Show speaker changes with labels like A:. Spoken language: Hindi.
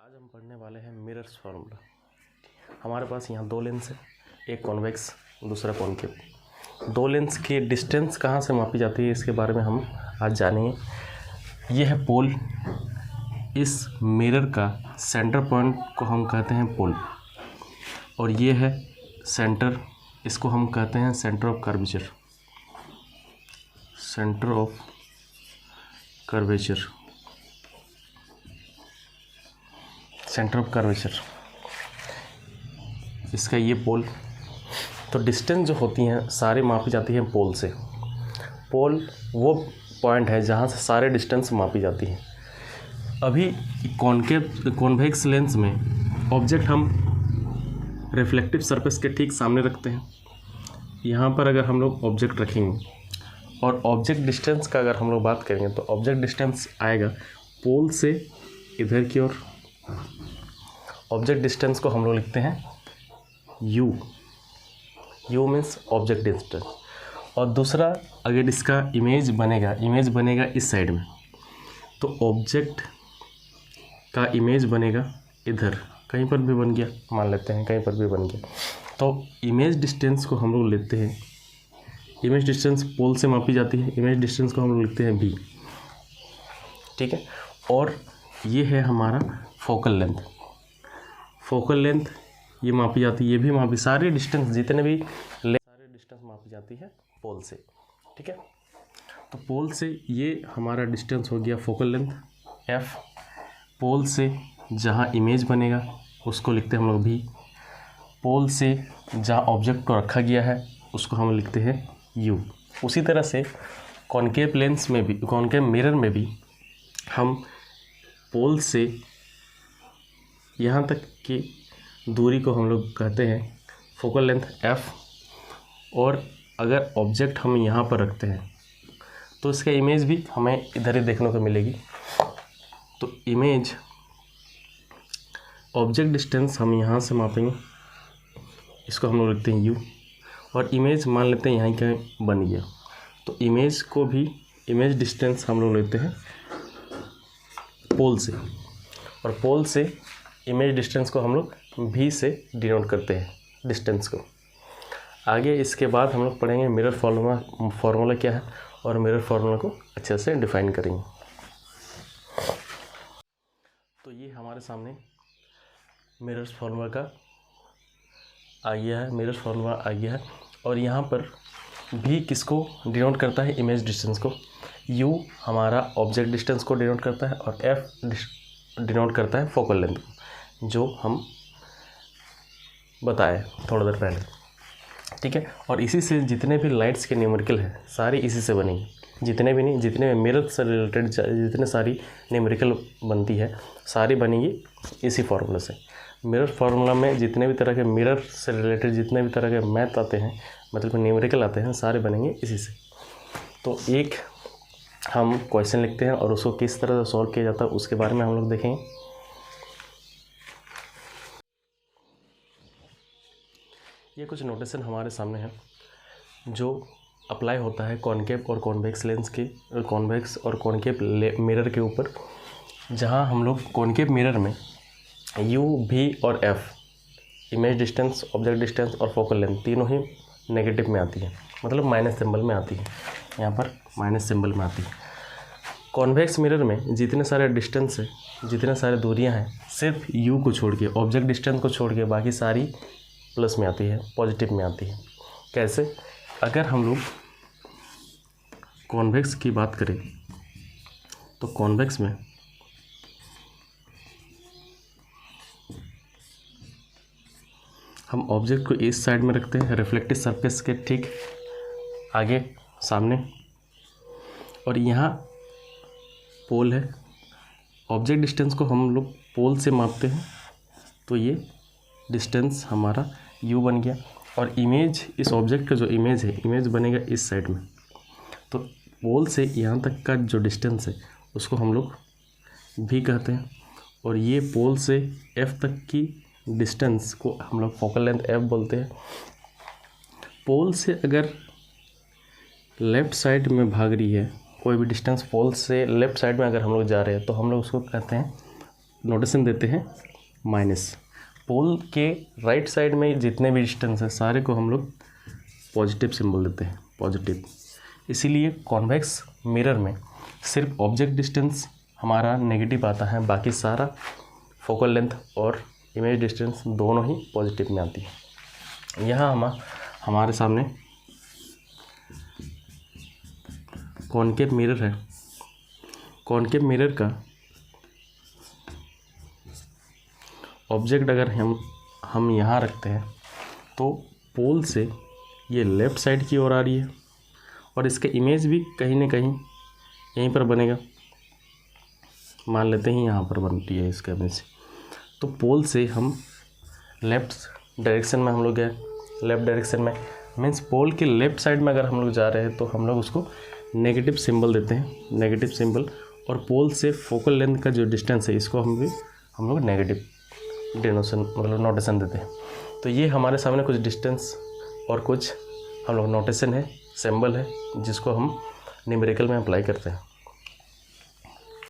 A: आज हम पढ़ने वाले हैं मिरर्स फार्मूला। हमारे पास यहाँ दो लेंस है, एक कॉन्वेक्स दूसरा कॉनकेव। दो लेंस की डिस्टेंस कहाँ से मापी जाती है इसके बारे में हम आज जानेंगे। ये है पोल, इस मिरर का सेंटर पॉइंट को हम कहते हैं पोल, और ये है सेंटर, इसको हम कहते हैं centre of curvature. Centre of curvature, centre of curvature, इसका ये पोल। तो डिस्टेंस जो होती हैं सारी मापी जाती है पोल से। पोल वो पॉइंट है जहाँ से सारे डिस्टेंस मापी जाती हैं। अभी कॉन्वेक्स लेंस में ऑब्जेक्ट हम रिफ्लेक्टिव सरफेस के ठीक सामने रखते हैं। यहाँ पर अगर हम लोग ऑब्जेक्ट रखेंगे और ऑब्जेक्ट डिस्टेंस का अगर हम लोग बात करेंगे तो ऑब्जेक्ट डिस्टेंस आएगा पोल से इधर की ओर। ऑब्जेक्ट डिस्टेंस को हम लोग लिखते हैं u। u means object distance. और दूसरा, अगर इसका इमेज बनेगा इस साइड में, तो ऑब्जेक्ट का इमेज बनेगा इधर, कहीं पर भी बन गया, मान लेते हैं कहीं पर भी बन गया, तो इमेज डिस्टेंस को हम लोग लेते हैं। इमेज डिस्टेंस पोल से मापी जाती है, इमेज डिस्टेंस को हम लोग लिखते हैं b, ठीक है। और ये है हमारा फोकल लेंथ। फोकल लेंथ ये मापी जाती है, ये भी मापी, सारे डिस्टेंस जितने भी सारे डिस्टेंस मापी जाती है पोल से, ठीक है। तो पोल से ये हमारा डिस्टेंस हो गया फोकल लेंथ f। पोल से जहाँ इमेज बनेगा उसको लिखते हैं हम लोग v। पोल से जहाँ ऑब्जेक्ट को रखा गया है उसको हम लिखते हैं u। उसी तरह से कॉनकेव लेंस में भी, कॉनकेव मिरर में भी हम पोल से यहाँ तक की दूरी को हम लोग कहते हैं फोकल लेंथ f। और अगर ऑब्जेक्ट हम यहाँ पर रखते हैं तो इसका इमेज भी हमें इधर ही देखने को मिलेगी। तो इमेज ऑब्जेक्ट डिस्टेंस हम यहाँ से मापेंगे, इसको हम लोग लिखते हैं u। और इमेज मान लेते हैं यहाँ का बन गया, तो इमेज को भी, इमेज डिस्टेंस हम लोग लेते हैं पोल से, और पोल से इमेज डिस्टेंस को हम लोग v से डिनोट करते हैं डिस्टेंस को। आगे इसके बाद हम लोग पढ़ेंगे मिरर फार्मूला क्या है, और मिरर फार्मूला को अच्छे से डिफाइन करेंगे। तो ये हमारे सामने मिरर्स फार्मूला का आ गया है, मिरर फार्मूला आ गया है। और यहाँ पर v किसको डिनोट करता है, इमेज डिस्टेंस को। u हमारा ऑब्जेक्ट डिस्टेंस को डिनोट करता है, और f डिनोट करता है फोकल लेंथ को, जो हम बताए थोड़ा देर पहले, ठीक है। और इसी से जितने भी लाइट्स के न्यूमेरिकल हैं सारी इसी से बनेंगी, जितने भी नहीं, जितने मिरर से रिलेटेड जितने सारी न्यूमेरिकल बनती है सारी बनेंगी इसी फार्मूला से। मिरर फार्मूला में जितने भी तरह के मिरर से रिलेटेड जितने भी तरह के मैथ आते हैं, मतलब न्यूमेरिकल आते हैं, सारे बनेंगे इसी से। तो एक हम क्वेश्चन लिखते हैं और उसको किस तरह से सॉल्व किया जाता है उसके बारे में हम लोग देखेंगे। ये कुछ नोटेशन हमारे सामने है जो अप्लाई होता है कॉनकेव और कॉन्वेक्स लेंस के, कॉन्वेक्स और कॉनकेव मिरर के ऊपर। जहाँ हम लोग कॉनकेव मिरर में u, v और f, image distance, object distance और फोकल लेंथ तीनों ही नेगेटिव में आती है, मतलब माइनस सिंबल में आती है, यहाँ पर माइनस सिंबल में आती है। कॉन्वेक्स मिरर में जितने सारे डिस्टेंस है, जितने सारे दूरियाँ हैं, सिर्फ u को छोड़ के, ऑब्जेक्ट डिस्टेंस को छोड़ के बाकी सारी प्लस में आती है, पॉजिटिव में आती है। कैसे? अगर हम लोग कॉन्वेक्स की बात करें तो कॉन्वेक्स में हम ऑब्जेक्ट को इस साइड में रखते हैं, रिफ्लेक्टिव सरफेस के ठीक आगे सामने, और यहाँ पोल है। ऑब्जेक्ट डिस्टेंस को हम लोग पोल से मापते हैं, तो ये डिस्टेंस हमारा u बन गया। और इमेज, इस ऑब्जेक्ट का जो इमेज है, इमेज बनेगा इस साइड में, तो पोल से यहाँ तक का जो डिस्टेंस है उसको हम लोग v कहते हैं। और ये पोल से f तक की डिस्टेंस को हम लोग फोकल लेंथ f बोलते हैं। पोल से अगर लेफ़्ट साइड में भाग रही है कोई भी डिस्टेंस, पोल से लेफ़्ट साइड में अगर हम लोग जा रहे हैं तो हम लोग उसको कहते हैं नोटेशन देते हैं माइनस। पोल के राइट साइड में जितने भी डिस्टेंस है सारे को हम लोग पॉजिटिव सिंबल देते हैं, पॉजिटिव। इसीलिए कॉन्वेक्स मिरर में सिर्फ ऑब्जेक्ट डिस्टेंस हमारा नेगेटिव आता है, बाकी सारा फोकल लेंथ और इमेज डिस्टेंस दोनों ही पॉजिटिव में आती है। यहाँ हमारे सामने कॉनकेव मिरर है। कॉनकेव मिरर का ऑब्जेक्ट अगर हम यहाँ रखते हैं तो पोल से ये लेफ़्ट साइड की ओर आ रही है और इसका इमेज भी कहीं ना कहीं यहीं पर बनेगा। मान लेते हैं यहाँ पर बनती है इसका इमेज। तो पोल से हम लेफ़्ट डायरेक्शन में हम लोग गए, लेफ़्ट डायरेक्शन में मीन्स पोल के लेफ़्ट साइड में अगर हम लोग जा रहे हैं तो हम लोग उसको नेगेटिव सिंबल देते हैं, नेगेटिव सिंबल। और पोल से फोकल लेंथ का जो डिस्टेंस है इसको हम लोग नेगेटिव डिनोशन मतलब नोटेशन देते हैं। तो ये हमारे सामने कुछ डिस्टेंस और कुछ हम लोग नोटेशन है, सिंबल है, जिसको हम न्यूमेरिकल में अप्लाई करते हैं।